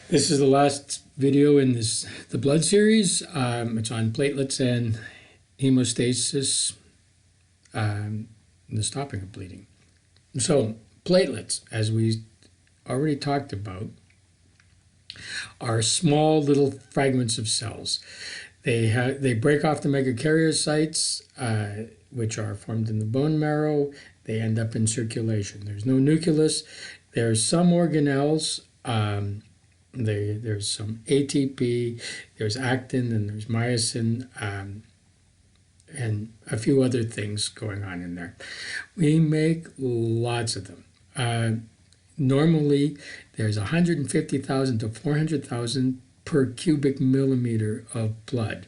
This is the last video in the blood series. It's on platelets and hemostasis, and the stopping of bleeding. So platelets, as we already talked about, are small little fragments of cells. They break off the megakaryocytes, which are formed in the bone marrow. They end up in circulation. There's no nucleus. There's some organelles. There's some ATP, there's actin, and there's myosin, and a few other things going on in there. We make lots of them. Normally, there's 150,000 to 400,000 per cubic millimeter of blood.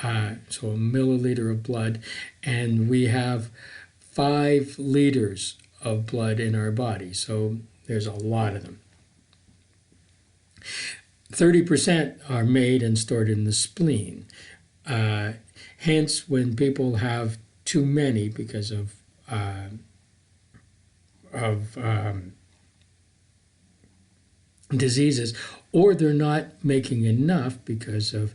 So a milliliter of blood, and we have 5 liters of blood in our body. So there's a lot of them. 30% are made and stored in the spleen. Hence, when people have too many because of diseases, or they're not making enough because of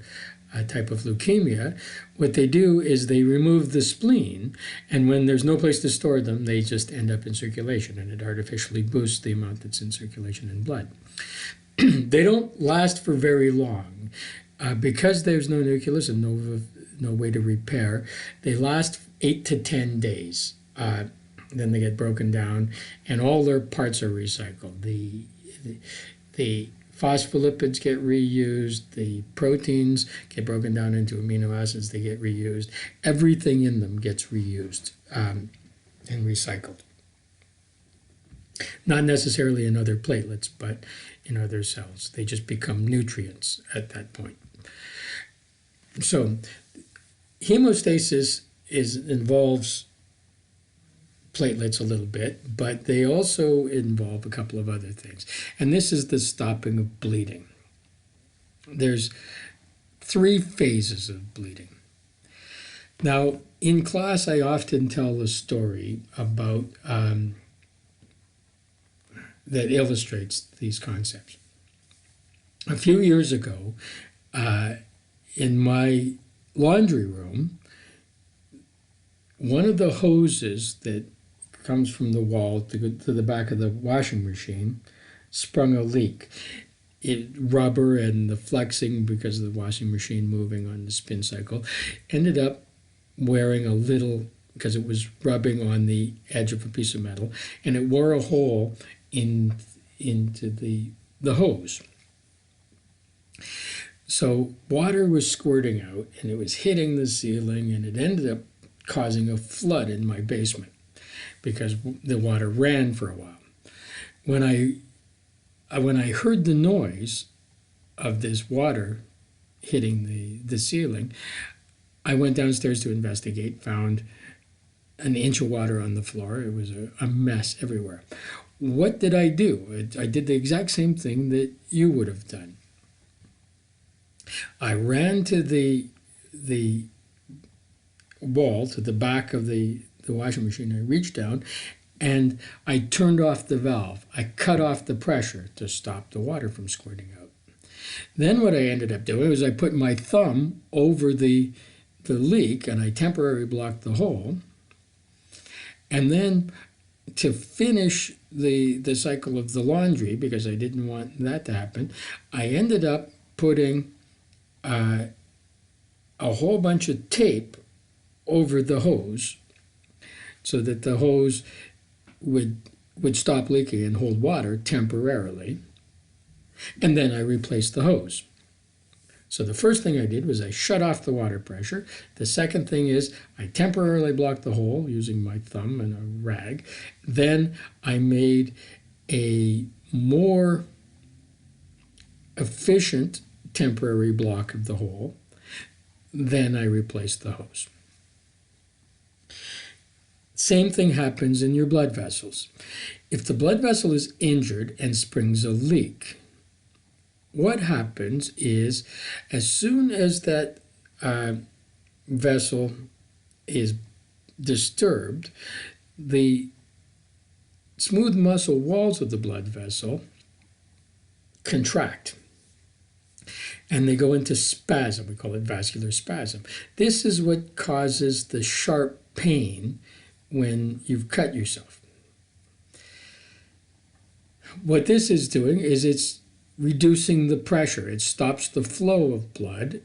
a type of leukemia, what they do is they remove the spleen, and when there's no place to store them, they just end up in circulation, and it artificially boosts the amount that's in circulation in blood. They don't last for very long because there's no nucleus and no way to repair. They last 8 to 10 days. Then they get broken down, and all their parts are recycled. The phospholipids get reused. The proteins get broken down into amino acids. They get reused. Everything in them gets reused and recycled. Not necessarily in other platelets, but in other cells. They just become nutrients at that point. So hemostasis involves platelets a little bit, but they also involve a couple of other things. And this is the stopping of bleeding. There's 3 phases of bleeding. Now, in class, I often tell a story about that illustrates these concepts. A few years ago, in my laundry room, one of the hoses that comes from the wall to the back of the washing machine sprung a leak. Rubber and the flexing because of the washing machine moving on the spin cycle ended up wearing a little, because it was rubbing on the edge of a piece of metal, and it wore a hole into the hose. So water was squirting out, and it was hitting the ceiling, and it ended up causing a flood in my basement because the water ran for a while. When I heard the noise of this water hitting the ceiling, I went downstairs to investigate, found an inch of water on the floor. It was a mess everywhere. What did I do? I did the exact same thing that you would have done. I ran to the wall, to the back of the washing machine. I reached down and I turned off the valve. I cut off the pressure to stop the water from squirting out. Then what I ended up doing was I put my thumb over the leak and I temporarily blocked the hole. And then to finish the cycle of the laundry, because I didn't want that to happen, I ended up putting a whole bunch of tape over the hose so that the hose would stop leaking and hold water temporarily. And then I replaced the hose. So the first thing I did was I shut off the water pressure. The second thing is I temporarily blocked the hole using my thumb and a rag. Then I made a more efficient temporary block of the hole. Then I replaced the hose. Same thing happens in your blood vessels. If the blood vessel is injured and springs a leak, what happens is as soon as that vessel is disturbed, the smooth muscle walls of the blood vessel contract. and they go into spasm. We call it vascular spasm. This is what causes the sharp pain when you've cut yourself. What this is doing is it's reducing the pressure. It stops the flow of blood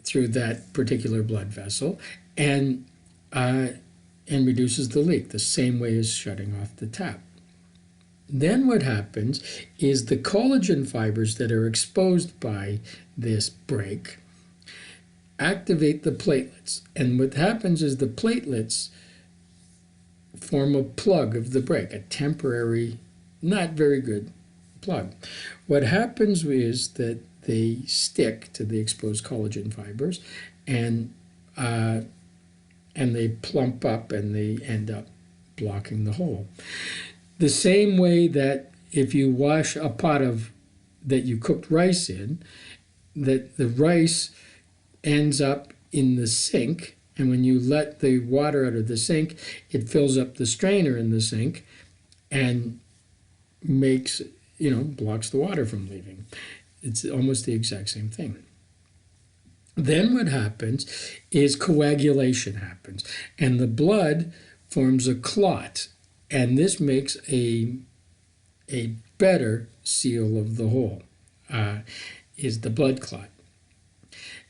through that particular blood vessel and reduces the leak, the same way as shutting off the tap. Then what happens is the collagen fibers that are exposed by this break activate the platelets. And what happens is the platelets form a plug of the break, a temporary, not very good plug. What happens is that they stick to the exposed collagen fibers and they plump up and they end up blocking the hole. The same way that if you wash a pot that you cooked rice in, that the rice ends up in the sink, and when you let the water out of the sink, it fills up the strainer in the sink and makes, blocks the water from leaving. It's almost the exact same thing. Then what happens is coagulation happens, and the blood forms a clot, and this makes a better seal of the hole, is the blood clot.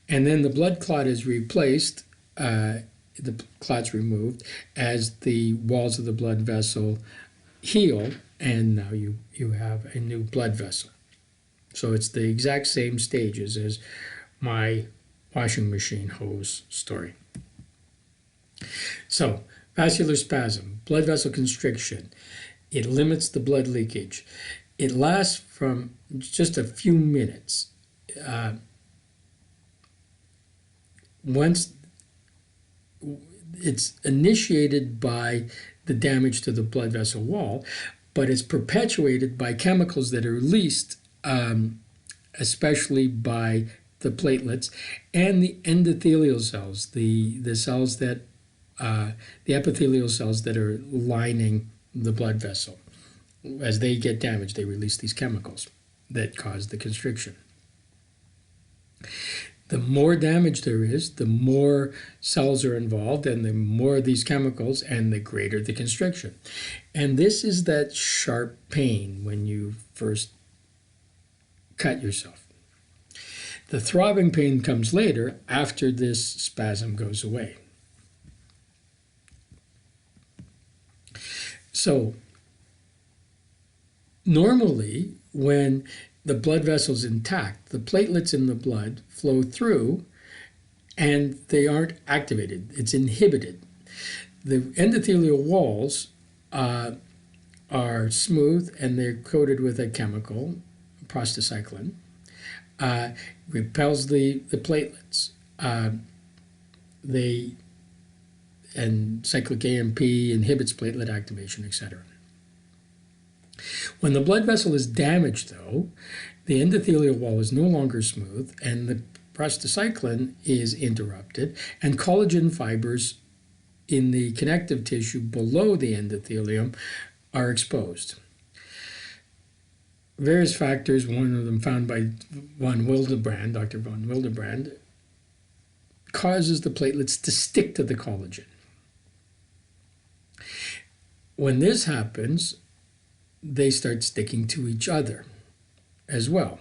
And then the blood clot is replaced, the clot's removed, as the walls of the blood vessel heal, and now you have a new blood vessel. So it's the exact same stages as my washing machine hose story. So, vascular spasm, blood vessel constriction, it limits the blood leakage. It lasts from just a few minutes. Once it's initiated by the damage to the blood vessel wall, but it's perpetuated by chemicals that are released, especially by the platelets and the endothelial cells, the cells that the epithelial cells that are lining the blood vessel. As they get damaged, they release these chemicals that cause the constriction. The more damage there is, the more cells are involved, and the more of these chemicals, and the greater the constriction. And this is that sharp pain when you first cut yourself. The throbbing pain comes later, after this spasm goes away. So, normally, when the blood vessel's intact, the platelets in the blood flow through and they aren't activated. It's inhibited. The endothelial walls are smooth and they're coated with a chemical, prostacyclin, repels the platelets. And cyclic AMP inhibits platelet activation, etc. When the blood vessel is damaged, though, the endothelial wall is no longer smooth, and the prostacyclin is interrupted, and collagen fibers in the connective tissue below the endothelium are exposed. Various factors, one of them found by Dr. von Wildebrand, causes the platelets to stick to the collagen. When this happens, they start sticking to each other as well.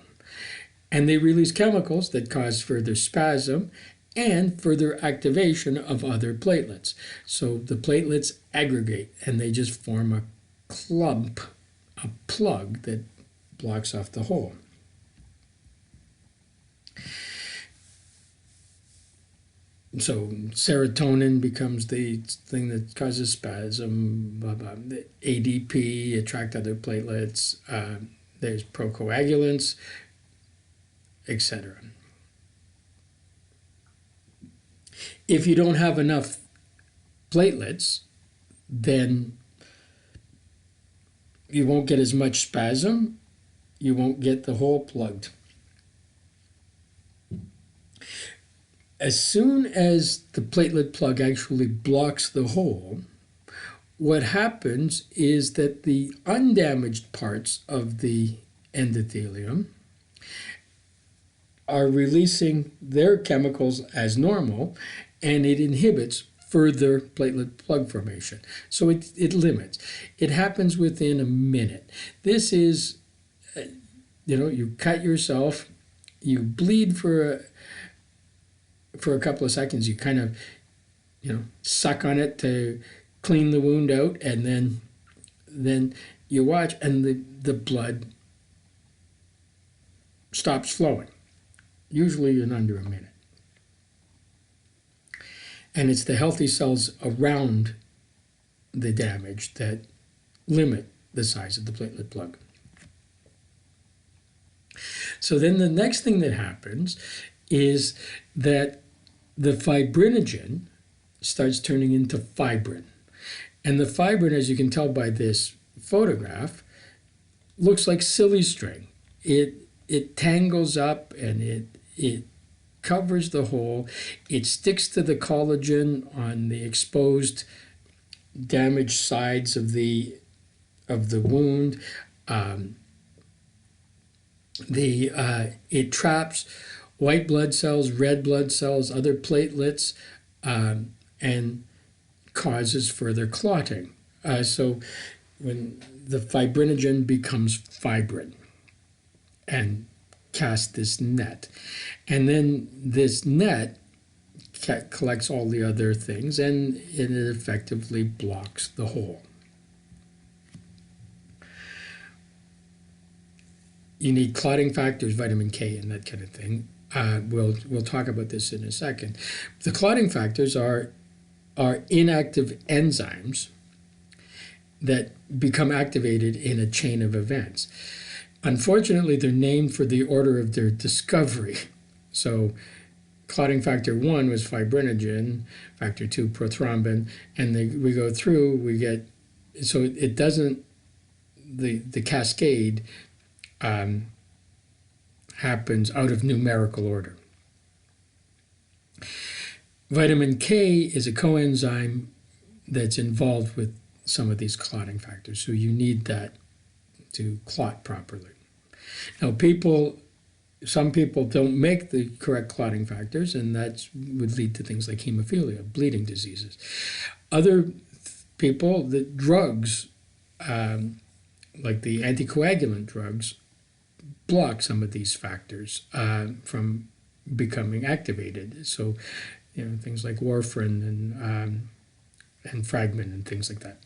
And they release chemicals that cause further spasm and further activation of other platelets. So the platelets aggregate and they just form a clump, a plug that blocks off the hole. So serotonin becomes the thing that causes spasm. The ADP attract other platelets. There's procoagulants, etc. If you don't have enough platelets, then you won't get as much spasm. You won't get the hole plugged. As soon as the platelet plug actually blocks the hole, what happens is that the undamaged parts of the endothelium are releasing their chemicals as normal, and it inhibits further platelet plug formation. So it limits. It happens within a minute. This is, you cut yourself, you bleed for a couple of seconds, you kind of, suck on it to clean the wound out, and then you watch, and the blood stops flowing, usually in under a minute. And it's the healthy cells around the damage that limit the size of the platelet plug. So then the next thing that happens is that the fibrinogen starts turning into fibrin. And the fibrin, as you can tell by this photograph, looks like silly string. It tangles up, and it covers the hole. It sticks to the collagen on the exposed, damaged sides of the wound. It traps white blood cells, red blood cells, other platelets, and causes further clotting. So when the fibrinogen becomes fibrin and casts this net, and then this net collects all the other things, and it effectively blocks the hole. You need clotting factors, vitamin K, and that kind of thing. We'll talk about this in a second. The clotting factors are inactive enzymes that become activated in a chain of events. Unfortunately, they're named for the order of their discovery. So clotting factor 1 was fibrinogen, factor 2 prothrombin, and we go through, we get, so it doesn't, the cascade happens out of numerical order. Vitamin K is a coenzyme that's involved with some of these clotting factors, so you need that to clot properly. Now, some people don't make the correct clotting factors, and that would lead to things like hemophilia, bleeding diseases. Other people, the drugs, like the anticoagulant drugs, block some of these factors from becoming activated. So, things like warfarin and fragmin and things like that.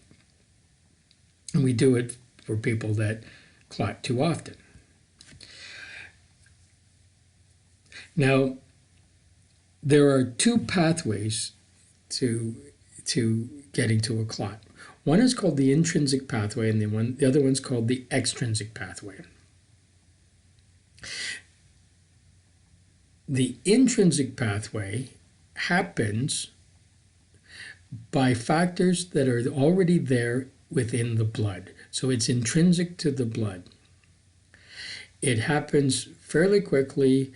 And we do it for people that clot too often. Now, there are two pathways to getting to a clot. One is called the intrinsic pathway, and the other one's called the extrinsic pathway. The intrinsic pathway happens by factors that are already there within the blood. So it's intrinsic to the blood. It happens fairly quickly.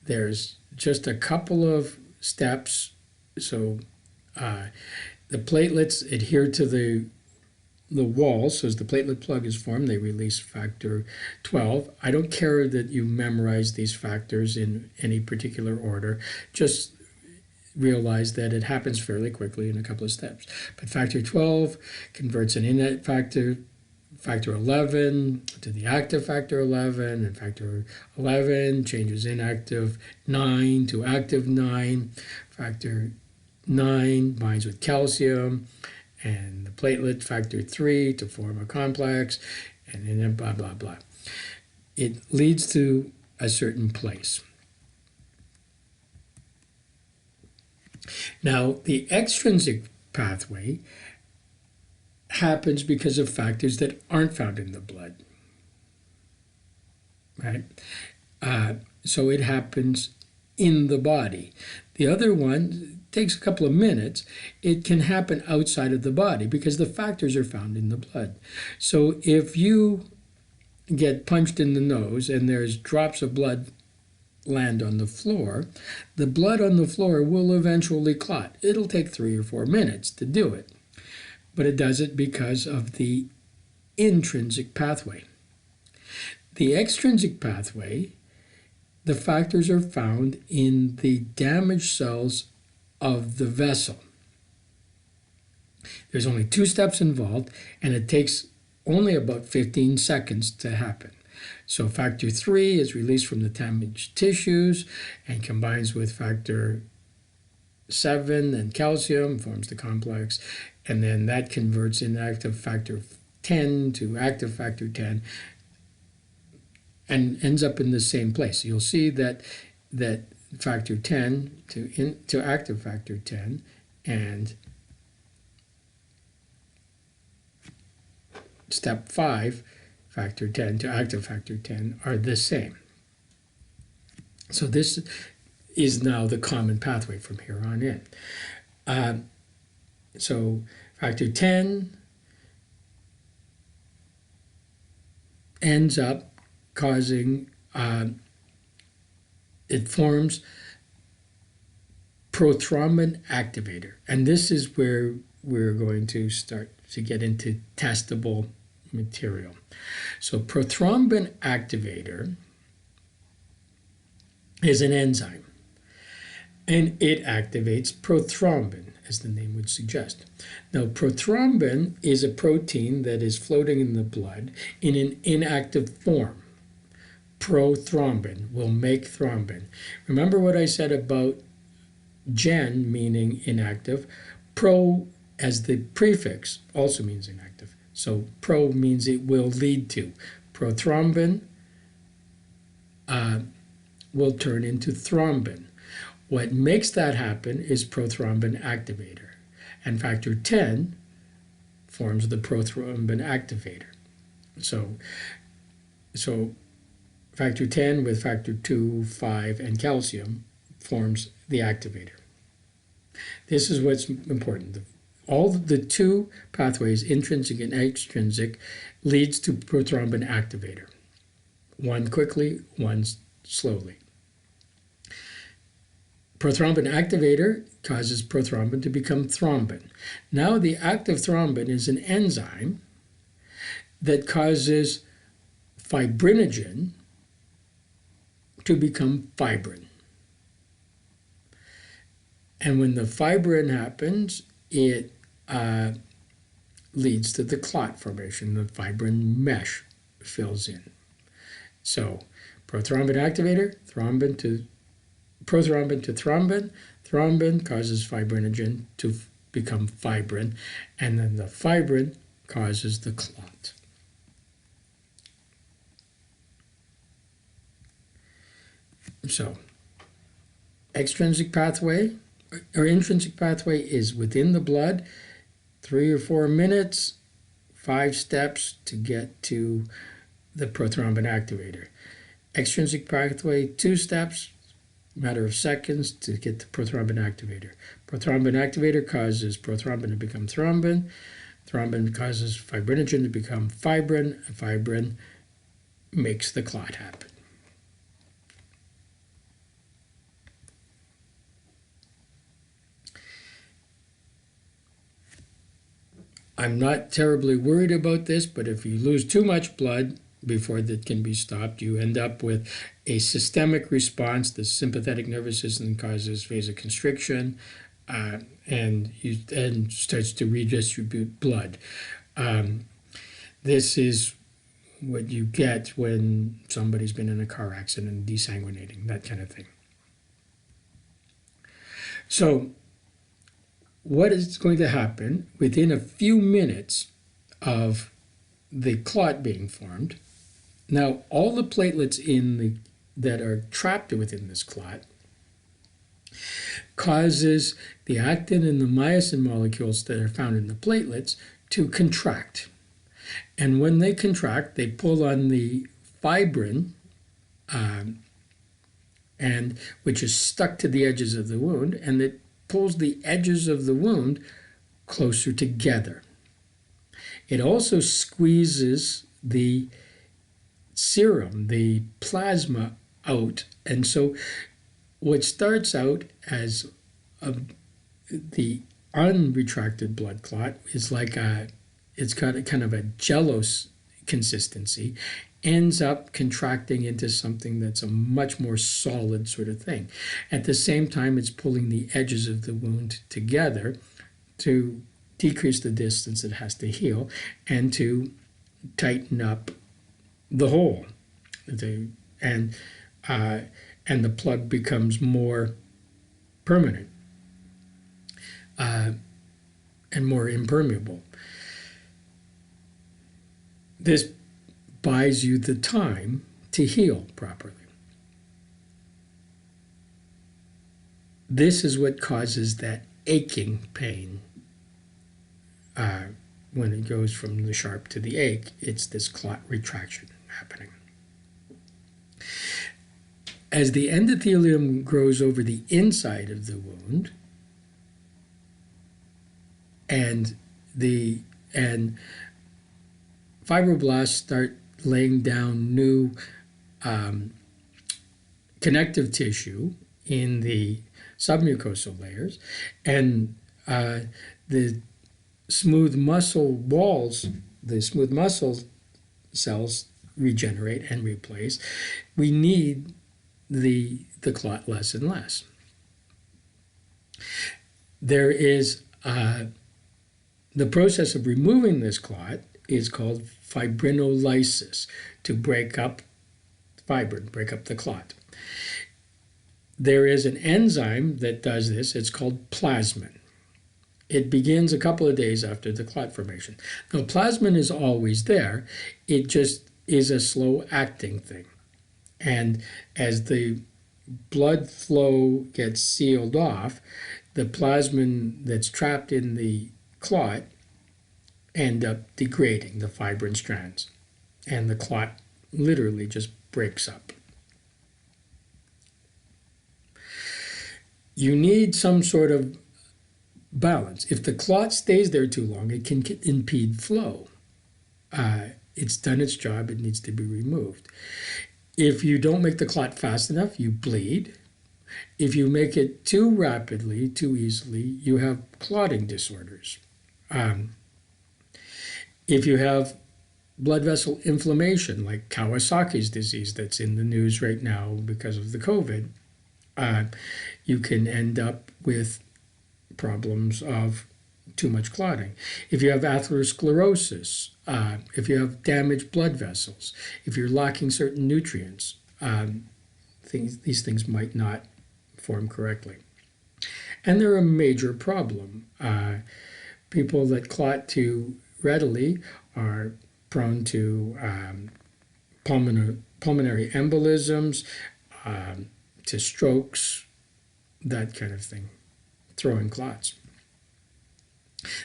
There's just a couple of steps. So the platelets adhere to the wall. So as the platelet plug is formed, they release factor 12. I don't care that you memorize these factors in any particular order. Just realize that it happens fairly quickly in a couple of steps. But factor 12 converts an inactive factor 11 to the active factor 11, and factor 11 changes inactive 9 to active 9. Factor 9 binds with calcium, and the platelet factor 3 to form a complex, and then blah, blah, blah. It leads to a certain place. Now, the extrinsic pathway happens because of factors that aren't found in the blood, right? So it happens in the body. The other one takes a couple of minutes. It can happen outside of the body because the factors are found in the blood. So if you get punched in the nose and there's drops of blood land on the floor, the blood on the floor will eventually clot. It'll take 3 or 4 minutes to do it, but it does it because of the intrinsic pathway. The extrinsic pathway the factors are found in the damaged cells of the vessel. There's only 2 steps involved, and it takes only about 15 seconds to happen. So factor 3 is released from the damaged tissues and combines with factor 7 and calcium, forms the complex, and then that converts inactive factor 10 to active factor 10 and ends up in the same place. You'll see that factor 10 to active factor 10 and step 5, factor 10 to active factor 10 are the same. So this is now the common pathway from here on in. So factor 10 ends up causing, it forms prothrombin activator. And this is where we're going to start to get into testable material. So prothrombin activator is an enzyme, and it activates prothrombin, as the name would suggest. Now, prothrombin is a protein that is floating in the blood in an inactive form. Prothrombin will make thrombin. Remember what I said about gen meaning inactive? Pro as the prefix also means inactive. So pro means it will lead to. Prothrombin will turn into thrombin. What makes that happen is prothrombin activator. And factor 10 forms the prothrombin activator. So factor 10 with factor 2, 5, and calcium forms the activator. This is what's important. All the 2 pathways, intrinsic and extrinsic, leads to prothrombin activator. One quickly, one slowly. Prothrombin activator causes prothrombin to become thrombin. Now the active thrombin is an enzyme that causes fibrinogen to become fibrin. And when the fibrin happens, it leads to the clot formation. The fibrin mesh fills in. So prothrombin activator, prothrombin to thrombin. Thrombin causes fibrinogen to become fibrin, and then the fibrin causes the clot. So extrinsic pathway or intrinsic pathway is within the blood, 3 or 4 minutes, 5 steps to get to the prothrombin activator. Extrinsic pathway, 2 steps, matter of seconds to get the prothrombin activator. Prothrombin activator causes prothrombin to become thrombin. Thrombin causes fibrinogen to become fibrin. Fibrin makes the clot happen. I'm not terribly worried about this, but if you lose too much blood before that can be stopped, you end up with a systemic response. The sympathetic nervous system causes vasoconstriction, and starts to redistribute blood. This is what you get when somebody's been in a car accident, desanguinating, that kind of thing. So what is going to happen within a few minutes of the clot being formed? Now, all the platelets that are trapped within this clot causes the actin and the myosin molecules that are found in the platelets to contract. And when they contract, they pull on the fibrin, which is stuck to the edges of the wound, and it pulls the edges of the wound closer together. It also squeezes the serum, the plasma, out. And so what starts out as the unretracted blood clot is like it's got a kind of a jello consistency, ends up contracting into something that's a much more solid sort of thing. At the same time, it's pulling the edges of the wound together to decrease the distance it has to heal and to tighten up the hole. And the plug becomes more permanent and more impermeable. This buys you the time to heal properly. This is what causes that aching pain. When it goes from the sharp to the ache, it's this clot retraction happening. As the endothelium grows over the inside of the wound, and fibroblasts start laying down new connective tissue in the submucosal layers, and the smooth muscle walls, the smooth muscle cells regenerate and replace, we need the clot less and less. There is the process of removing this clot is called fibrinolysis, to break up fibrin, break up the clot. There is an enzyme that does this. It's called plasmin. It begins a couple of days after the clot formation. Now, plasmin is always there. It just is a slow-acting thing. And as the blood flow gets sealed off, the plasmin that's trapped in the clot end up degrading the fibrin strands. And the clot literally just breaks up. You need some sort of balance. If the clot stays there too long, it can impede flow. It's done its job. It needs to be removed. If you don't make the clot fast enough, you bleed. If you make it too rapidly, too easily, you have clotting disorders. If you have blood vessel inflammation, like Kawasaki's disease that's in the news right now because of the COVID, you can end up with problems of too much clotting. If you have atherosclerosis, if you have damaged blood vessels, if you're lacking certain nutrients, these things might not form correctly. And they're a major problem. People that clot too readily are prone to pulmonary embolisms, to strokes, that kind of thing, throwing clots.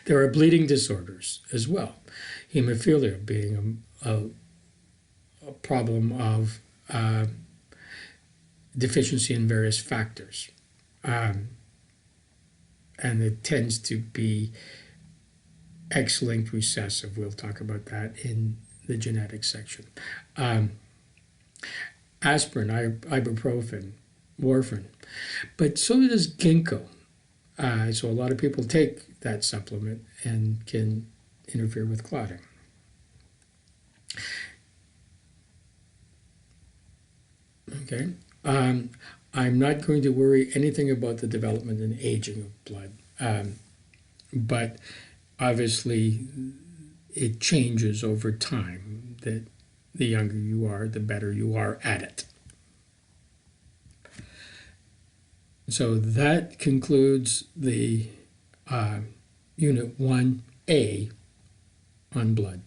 There are bleeding disorders as well. Hemophilia being a problem of deficiency in various factors. And it tends to be X-linked recessive. We'll talk about that in the genetics section. Aspirin, ibuprofen, warfarin. But so does ginkgo. So a lot of people take that supplement and can interfere with clotting. Okay. I'm not going to worry anything about the development and aging of blood, but obviously it changes over time. That the younger you are, the better you are at it. So that concludes the Unit 1A on blood.